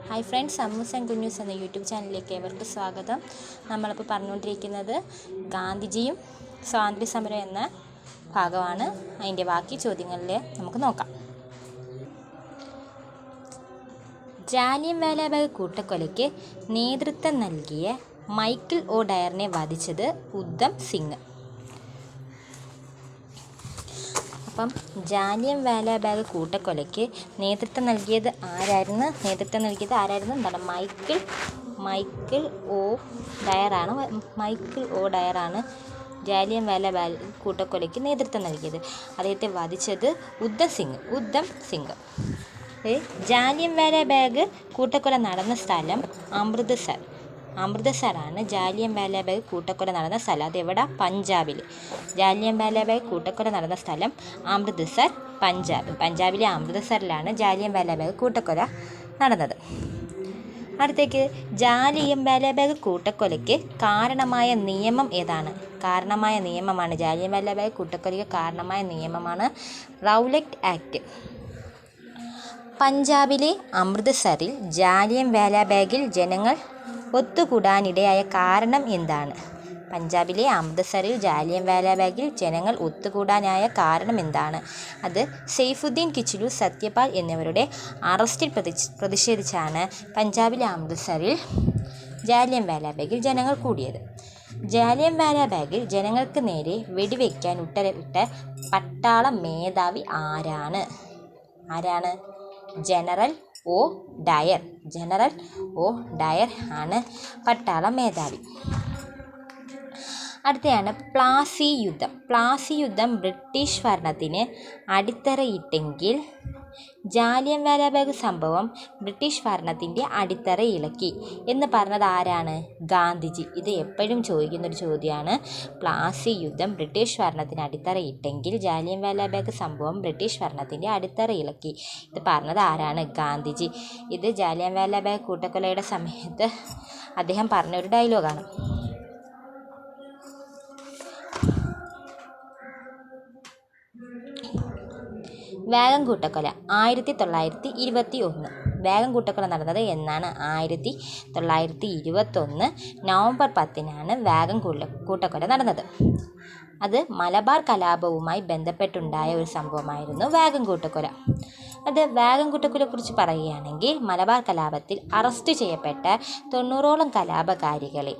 Hi friends, Ammu's and കുഞ്ഞൂസ് എന്ന YouTube ചാനലിലേക്ക് ഏവർക്കും സ്വാഗതം. നമ്മളിപ്പോൾ പറഞ്ഞുകൊണ്ടിരിക്കുന്നത് ഗാന്ധിജിയും സ്വാതന്ത്ര്യ സമരം എന്ന ഭാഗമാണ്. അതിൻ്റെ ബാക്കി ചോദ്യങ്ങളിൽ നമുക്ക് നോക്കാം. ജാലിയൻവാലാബാഗ് കൂട്ടക്കൊലയ്ക്ക് നേതൃത്വം നൽകിയ മൈക്കിൾ ഒ ഡയറിനെ വധിച്ചത് ഉദ്ധം സിംഗ്. അപ്പം ജാലിയൻവാലാബാഗ് കൂട്ടക്കൊലയ്ക്ക് നേതൃത്വം നൽകിയത് ആരായിരുന്നു? എന്താണ്? മൈക്കിൾ ഒ ഡയറാണ് ജാലിയൻവാലാബാഗ് കൂട്ടക്കൊലയ്ക്ക് നേതൃത്വം നൽകിയത്. അദ്ദേഹത്തെ വധിച്ചത് ഉദ്ധം സിംഗ്. ജാലിയൻവാലാബാഗ് കൂട്ടക്കൊല നടന്ന സ്ഥലം അമൃത്സറാണ്. ജാലിയൻവാലാബാഗ് കൂട്ടക്കൊല നടന്ന സ്ഥലം അതെവിടെ? പഞ്ചാബിൽ. ജാലിയൻവാലാബാഗ് കൂട്ടക്കൊല നടന്ന സ്ഥലം അമൃത്സർ, പഞ്ചാബിലെ അമൃത്സറിലാണ് ജാലിയൻവാലാബാഗ് കൂട്ടക്കൊല നടന്നത്. അടുത്തേക്ക്, ജാലിയൻവാലാബാഗ് കൂട്ടക്കൊലയ്ക്ക് കാരണമായ നിയമം ഏതാണ്? ജാലിയൻവാലാബാഗ് കൂട്ടക്കൊലയ്ക്ക് കാരണമായ നിയമമാണ് റൗലറ്റ് ആക്ട്. പഞ്ചാബിലെ അമൃത്സറിൽ ജാലിയൻവാലാബാഗിൽ ജനങ്ങൾ ഒത്തുകൂടാനിടയായ കാരണം എന്താണ്? അത് സെയ്ഫുദ്ദീൻ കിച്ലു, സത്യപാൽ എന്നിവരുടെ അറസ്റ്റിൽ പ്രതിഷേധിച്ചാണ് പഞ്ചാബിലെ അമൃത്സറിൽ ജാലിയൻവാലാബാഗിൽ ജനങ്ങൾ കൂടിയത്. ജാലിയൻവാലാബാഗിൽ ജനങ്ങൾക്ക് നേരെ വെടിവെക്കാൻ ഉത്തരവിട്ട പട്ടാള മേധാവി ആരാണ്? ജനറൽ ഒ ഡയർ ആണ് പട്ടാള മേധാവി. അടുത്തയാണ് പ്ലാസി യുദ്ധം ബ്രിട്ടീഷ് ഭരണത്തിന് അടിത്തറയിട്ടെങ്കിൽ ജാലിയൻവാലാബാഗ് സംഭവം ബ്രിട്ടീഷ് ഭരണത്തിൻ്റെ അടിത്തറ ഇളക്കി എന്ന് പറഞ്ഞത് ആരാണ്? ഗാന്ധിജി. ഇത് എപ്പോഴും ചോദിക്കുന്നൊരു ചോദ്യമാണ്. പ്ലാസി യുദ്ധം ബ്രിട്ടീഷ് ഭരണത്തിന് അടിത്തറയിട്ടെങ്കിൽ ജാലിയൻവാലാബാഗ് സംഭവം ബ്രിട്ടീഷ് ഭരണത്തിൻ്റെ അടിത്തറ ഇളക്കി. ഇത് പറഞ്ഞത് ആരാണ്? ഗാന്ധിജി. ഇത് ജാലിയൻവാലാബാഗ് കൂട്ടക്കൊലയുടെ സമയത്ത് അദ്ദേഹം പറഞ്ഞൊരു ഡയലോഗാണ്. വാഗൺ കൂട്ടക്കൊല 1921. വാഗൺ കൂട്ടക്കൊല നടന്നത് എന്നാണ്? 1921 നവംബർ 10 വാഗൺ കൂട്ടക്കൊല നടന്നത്. അത് മലബാർ കലാപവുമായി ബന്ധപ്പെട്ടുണ്ടായ ഒരു സംഭവമായിരുന്നു വാഗൺ കൂട്ടക്കൊല. വാഗൺ കൂട്ടക്കൊലയെക്കുറിച്ച് പറയുകയാണെങ്കിൽ, മലബാർ കലാപത്തിൽ അറസ്റ്റ് ചെയ്യപ്പെട്ട 90ഓളം കലാപകാരികളെ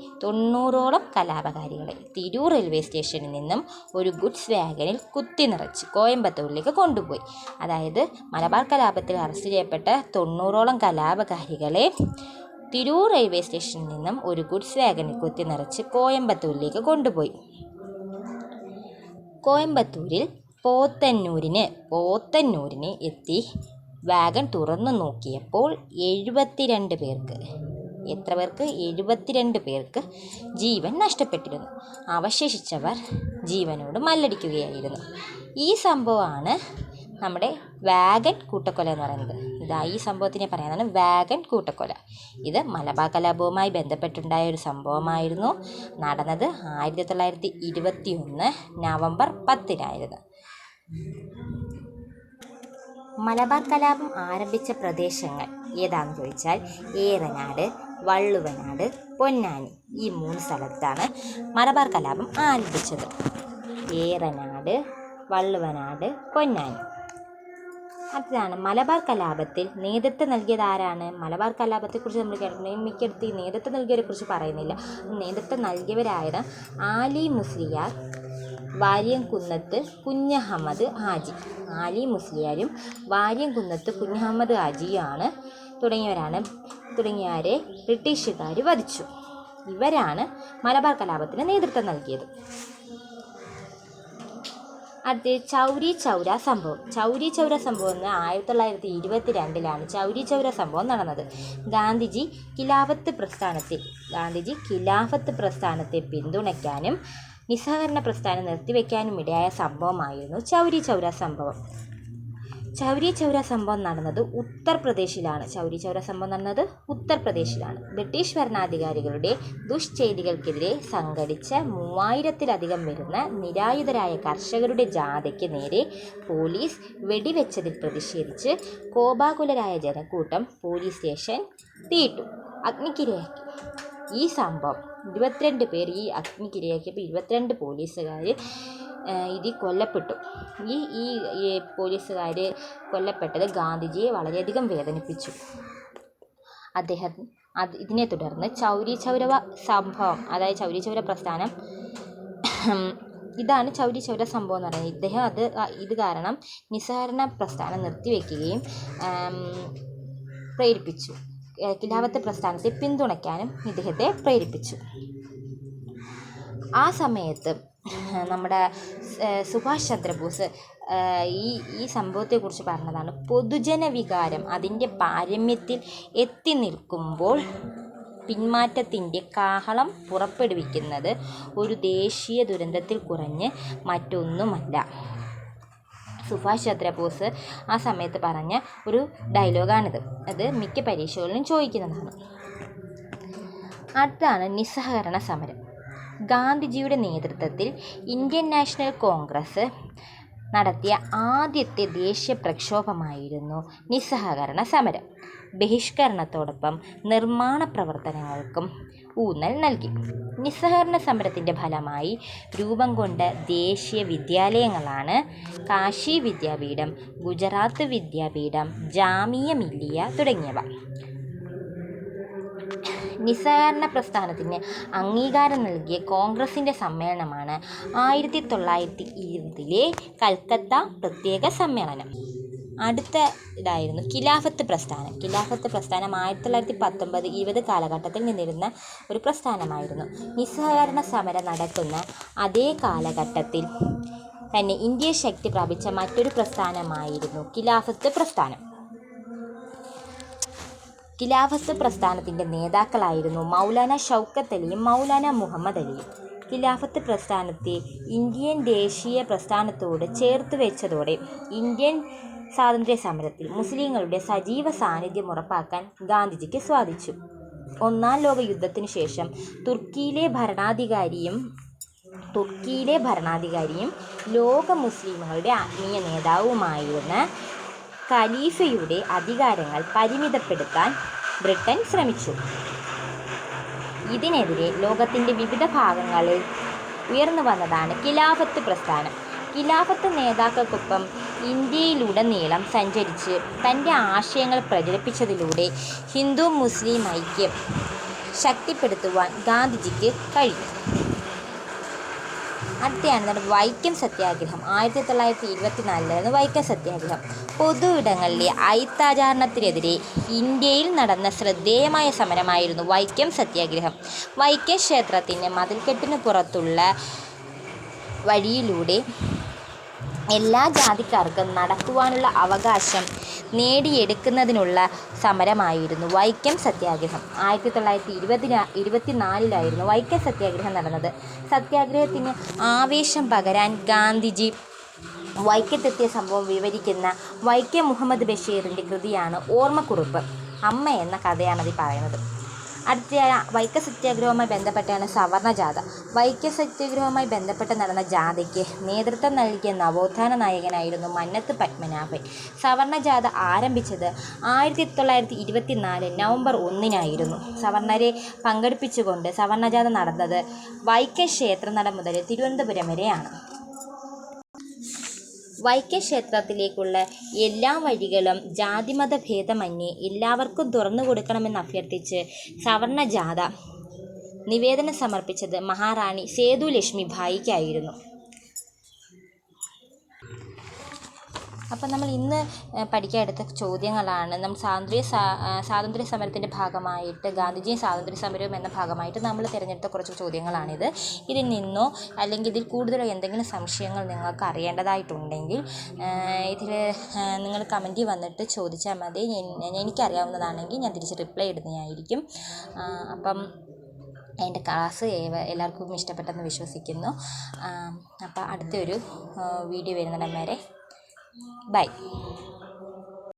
തിരൂർ റെയിൽവേ സ്റ്റേഷനിൽ നിന്നും ഒരു ഗുഡ്സ് വാഗനിൽ കുത്തി നിറച്ച് കോയമ്പത്തൂരിലേക്ക് കൊണ്ടുപോയി. അതായത് മലബാർ കലാപത്തിൽ അറസ്റ്റ് ചെയ്യപ്പെട്ട 90ഓളം കലാപകാരികളെ തിരൂർ റെയിൽവേ സ്റ്റേഷനിൽ നിന്നും ഒരു ഗുഡ്സ് വാഗനിൽ കുത്തി നിറച്ച് കോയമ്പത്തൂരിലേക്ക് കൊണ്ടുപോയി. കോയമ്പത്തൂരിൽ പോത്തന്നൂരിന് എത്തി വാഗൺ തുറന്നു നോക്കിയപ്പോൾ 72 പേർക്ക് ജീവൻ നഷ്ടപ്പെട്ടിരുന്നു. അവശേഷിച്ചവർ ജീവനോട് മല്ലടിക്കുകയായിരുന്നു. ഈ സംഭവമാണ് നമ്മുടെ വാഗൺ കൂട്ടക്കൊല എന്ന് പറയുന്നത്. ഈ സംഭവത്തിനെ പറയാനാണ് വാഗൺ കൂട്ടക്കൊല. ഇത് മലബാർ കലാപവുമായി ബന്ധപ്പെട്ടുണ്ടായ ഒരു സംഭവമായിരുന്നു. നടന്നത് 1921 നവംബർ 10 മലബാർ കലാപം ആരംഭിച്ച പ്രദേശങ്ങൾ ഏതാണെന്ന് ചോദിച്ചാൽ ഏറനാട്, വള്ളുവനാട്, പൊന്നാനി ഈ 3 സ്ഥലത്താണ് മലബാർ കലാപം ആരംഭിച്ചത്. ഏറനാട്, വള്ളുവനാട്, പൊന്നാനി. അതാണ് മലബാർ കലാപത്തിൽ നേതൃത്വം നൽകിയത് ആരാണ്? മലബാർ കലാപത്തെക്കുറിച്ച് നമ്മൾ കേട്ടിട്ടുണ്ടെങ്കിൽ മിക്കടുത്ത് ഈ നേതൃത്വം നൽകിയവരെക്കുറിച്ച് പറയുന്നില്ല. നേതൃത്വം നൽകിയവരായത് ആലി മുസ്ലിയാർ, വാര്യംകുന്നത്ത് കുഞ്ഞഹമ്മദ് ഹാജി. ആലി മുസ്ലിയാരും വാര്യംകുന്നത്ത് കുഞ്ഞഹമ്മദ് ഹാജിയാണ് തുടങ്ങിയവരെ ബ്രിട്ടീഷുകാർ വധിച്ചു. ഇവരാണ് മലബാർ കലാപത്തിന് നേതൃത്വം നൽകിയത്. അടുത്ത ചൗരി ചൗര സംഭവം. ചൗരി ചൗര സംഭവം 1922 ചൗരി ചൗര സംഭവം നടന്നത്. ഗാന്ധിജി ഖിലാഫത്ത് പ്രസ്ഥാനത്തെ പിന്തുണയ്ക്കാനും നിസ്സഹകരണ പ്രസ്ഥാനം നിർത്തിവെക്കാനും ഇടയായ സംഭവമായിരുന്നു ചൗരി ചൗര സംഭവം. ചൗരി ചൗര സംഭവം നടന്നത് ഉത്തർപ്രദേശിലാണ്. ചൗരി ചൗര സംഭവം നടന്നത് ഉത്തർപ്രദേശിലാണ്. ബ്രിട്ടീഷ് ഭരണാധികാരികളുടെ ദുഷ്ചെയ്തികൾക്കെതിരെ സംഘടിച്ച 3000-ലധികം വരുന്ന നിരായുധരായ കർഷകരുടെ ജാഥയ്ക്ക് നേരെ പോലീസ് വെടിവെച്ചതിൽ പ്രതിഷേധിച്ച് കോപാകുലരായ ജനക്കൂട്ടം പോലീസ് സ്റ്റേഷൻ തീയിട്ടു, അഗ്നിക്കിരയാക്കി. ഈ സംഭവം 22 പേർ ഈ അഗ്നിക്കിരയാക്കിയപ്പോൾ 22 പോലീസുകാർ ഇതിൽ കൊല്ലപ്പെട്ടു. ഈ പോലീസുകാർ കൊല്ലപ്പെട്ടത് ഗാന്ധിജിയെ വളരെയധികം വേദനിപ്പിച്ചു. ഇതിനെ തുടർന്ന് ചൗരി ചൗര സംഭവം, അതായത് ചൗരി ചൗര പ്രസ്ഥാനം, ഇതാണ് ചൗരി ചൗര സംഭവം എന്ന് പറയുന്നത്. ഇദ്ദേഹം ഇത് കാരണം നിസ്സഹകരണ പ്രസ്ഥാനം നിർത്തിവെക്കുകയും പ്രേരിപ്പിച്ചു. ഖിലാഫത്ത് പ്രസ്ഥാനത്തെ പിന്തുണയ്ക്കാനും ഇദ്ദേഹത്തെ പ്രേരിപ്പിച്ചു. ആ സമയത്ത് നമ്മുടെ സുഭാഷ് ചന്ദ്രബോസ് ഈ സംഭവത്തെക്കുറിച്ച് പറഞ്ഞതാണ്, പൊതുജന വികാരം അതിൻ്റെ പാരമ്യത്തിൽ എത്തി നിൽക്കുമ്പോൾ പിന്മാറ്റത്തിൻ്റെ കാഹളം പുറപ്പെടുവിക്കുന്നത് ഒരു ദേശീയ ദുരന്തത്തിൽ കുറഞ്ഞ് മറ്റൊന്നുമല്ല. സുഭാഷ് ചന്ദ്രബോസ് ആ സമയത്ത് പറഞ്ഞ ഒരു ഡയലോഗാണിത്. അത് മിക്ക പരീക്ഷകളിലും ചോദിക്കുന്നതാണ്. അടുത്താണ് നിസ്സഹകരണ സമരം. ഗാന്ധിജിയുടെ നേതൃത്വത്തിൽ ഇന്ത്യൻ നാഷണൽ കോൺഗ്രസ് നടത്തിയ ആദ്യത്തെ ദേശീയ പ്രക്ഷോഭമായിരുന്നു നിസ്സഹകരണ സമരം. ബഹിഷ്കരണത്തോടൊപ്പം നിർമ്മാണ പ്രവർത്തനങ്ങൾക്കും ഊന്നൽ നൽകി. നിസ്സഹകരണ സമരത്തിൻ്റെ ഫലമായി രൂപം കൊണ്ട ദേശീയ വിദ്യാലയങ്ങളാണ് കാശി വിദ്യാപീഠം, ഗുജറാത്ത് വിദ്യാപീഠം, ജാമിയ മില്ലിയ തുടങ്ങിയവ. നിസ്സഹകരണ പ്രസ്ഥാനത്തിന് അംഗീകാരം നൽകിയ കോൺഗ്രസിൻ്റെ സമ്മേളനമാണ് 1920 കൽക്കത്ത പ്രത്യേക സമ്മേളനം. അടുത്ത ഇതായിരുന്നു ഖിലാഫത്ത് പ്രസ്ഥാനം. ഖിലാഫത്ത് പ്രസ്ഥാനം 1919-20 കാലഘട്ടത്തിൽ നിന്നിരുന്ന ഒരു പ്രസ്ഥാനമായിരുന്നു. നിസ്സഹകരണ സമരം നടക്കുന്ന അതേ കാലഘട്ടത്തിൽ തന്നെ ഇന്ത്യയിൽ ശക്തി പ്രാപിച്ച മറ്റൊരു പ്രസ്ഥാനമായിരുന്നു ഖിലാഫത്ത് പ്രസ്ഥാനം. ഖിലാഫത്ത് പ്രസ്ഥാനത്തിൻ്റെ നേതാക്കളായിരുന്നു മൗലാന ഷൗക്കത്ത് അലിയും മൗലാന മുഹമ്മദ് അലിയും. ഖിലാഫത്ത് പ്രസ്ഥാനത്തെ ഇന്ത്യൻ ദേശീയ പ്രസ്ഥാനത്തോട് ചേർത്ത് വെച്ചതോടെ ഇന്ത്യൻ സ്വാതന്ത്ര്യ സമരത്തിൽ മുസ്ലിങ്ങളുടെ സജീവ സാന്നിധ്യം ഉറപ്പാക്കാൻ ഗാന്ധിജിക്ക് സാധിച്ചു. ഒന്നാം ലോക യുദ്ധത്തിനു ശേഷം തുർക്കിയിലെ ഭരണാധികാരിയും ലോക മുസ്ലിമുകളുടെ ആത്മീയ നേതാവുമായിരുന്ന ഖലീഫയുടെ അധികാരങ്ങൾ പരിമിതപ്പെടുത്താൻ ബ്രിട്ടൻ ശ്രമിച്ചു. ഇതിനെതിരെ ലോകത്തിൻ്റെ വിവിധ ഭാഗങ്ങളിൽ ഉയർന്നു വന്നതാണ് ഖിലാഫത്ത് പ്രസ്ഥാനം. ഖിലാഫത്ത് നേതാക്കൾക്കൊപ്പം ഇന്ത്യയിലുടനീളം സഞ്ചരിച്ച് തൻ്റെ ആശയങ്ങൾ പ്രചരിപ്പിച്ചതിലൂടെ ഹിന്ദു മുസ്ലിം ഐക്യം ശക്തിപ്പെടുത്തുവാൻ ഗാന്ധിജിക്ക് കഴിഞ്ഞു. അടുത്തയാണ് വൈക്കം സത്യാഗ്രഹം. 1924 വൈക്കം സത്യാഗ്രഹം. പൊതു ഇടങ്ങളിലെ അയിത്താചാരണത്തിനെതിരെ ഇന്ത്യയിൽ നടന്ന ശ്രദ്ധേയമായ സമരമായിരുന്നു വൈക്കം സത്യാഗ്രഹം. വൈക്കം ക്ഷേത്രത്തിന് മതിൽക്കെട്ടിന് പുറത്തുള്ള വഴിയിലൂടെ എല്ലാ ജാതിക്കാർക്കും നടക്കുവാനുള്ള അവകാശം നേടിയെടുക്കുന്നതിനുള്ള സമരമായിരുന്നു വൈക്കം സത്യാഗ്രഹം. 1924 വൈക്കം സത്യാഗ്രഹം നടന്നത്. സത്യാഗ്രഹത്തിന് ആവേശം പകരാൻ ഗാന്ധിജി വൈക്കത്തെത്തിയ സംഭവം വിവരിക്കുന്ന വൈക്കം മുഹമ്മദ് ബഷീറിൻ്റെ കൃതിയാണ് ഓർമ്മക്കുറിപ്പ്. അമ്മ എന്ന കഥയാണതിൽ പറയുന്നത്. അടുത്ത വൈക്കം സത്യാഗ്രഹവുമായി ബന്ധപ്പെട്ടാണ് സവർണ ജാഥ. വൈക്കം സത്യാഗ്രഹവുമായി ബന്ധപ്പെട്ട് നടന്ന ജാഥയ്ക്ക് നേതൃത്വം നൽകിയ നവോത്ഥാന നായകനായിരുന്നു മന്നത്ത് പത്മനാഭൻ. സവർണ ജാഥ ആരംഭിച്ചത് 1924 നവംബർ 1 സവർണരെ പങ്കെടുപ്പിച്ചുകൊണ്ട് സവർണ ജാഥ നടന്നത് വൈക്കം ക്ഷേത്രനട മുതൽ തിരുവനന്തപുരം വരെയാണ്. വൈക്കം ക്ഷേത്രത്തിലേക്കുള്ള എല്ലാ വഴികളും ജാതിമത ഭേദമന്യേ എല്ലാവർക്കും തുറന്നു കൊടുക്കണമെന്ന് അഭ്യർത്ഥിച്ച് സവർണ ജാഥ നിവേദനം സമർപ്പിച്ചത് മഹാറാണി സേതു ലക്ഷ്മി ഭായിക്കായിരുന്നു. അപ്പം നമ്മൾ ഇന്ന് പഠിക്കാൻ എടുത്ത ചോദ്യങ്ങളാണ്. നമ്മൾ സ്വാതന്ത്ര്യ സമരത്തിൻ്റെ ഭാഗമായിട്ട് ഗാന്ധിജിയും സ്വാതന്ത്ര്യ സമരവും എന്ന ഭാഗമായിട്ട് നമ്മൾ തിരഞ്ഞെടുത്ത കുറച്ച് ചോദ്യങ്ങളാണിത്. ഇതിൽ നിന്നോ അല്ലെങ്കിൽ ഇതിൽ കൂടുതലോ എന്തെങ്കിലും സംശയങ്ങൾ നിങ്ങൾക്ക് അറിയേണ്ടതായിട്ടുണ്ടെങ്കിൽ ഇതിൽ നിങ്ങൾ കമൻറ്റിൽ വന്നിട്ട് ചോദിച്ചാൽ മതി. എനിക്കറിയാവുന്നതാണെങ്കിൽ ഞാൻ തിരിച്ച് റിപ്ലൈ ഇടുന്നതായിരിക്കും. അപ്പം എൻ്റെ ക്ലാസ് എല്ലാവർക്കും ഇഷ്ടപ്പെട്ടെന്ന് വിശ്വസിക്കുന്നു. അപ്പോൾ അടുത്തൊരു വീഡിയോ വരുന്നിടം വരെ ബൈ.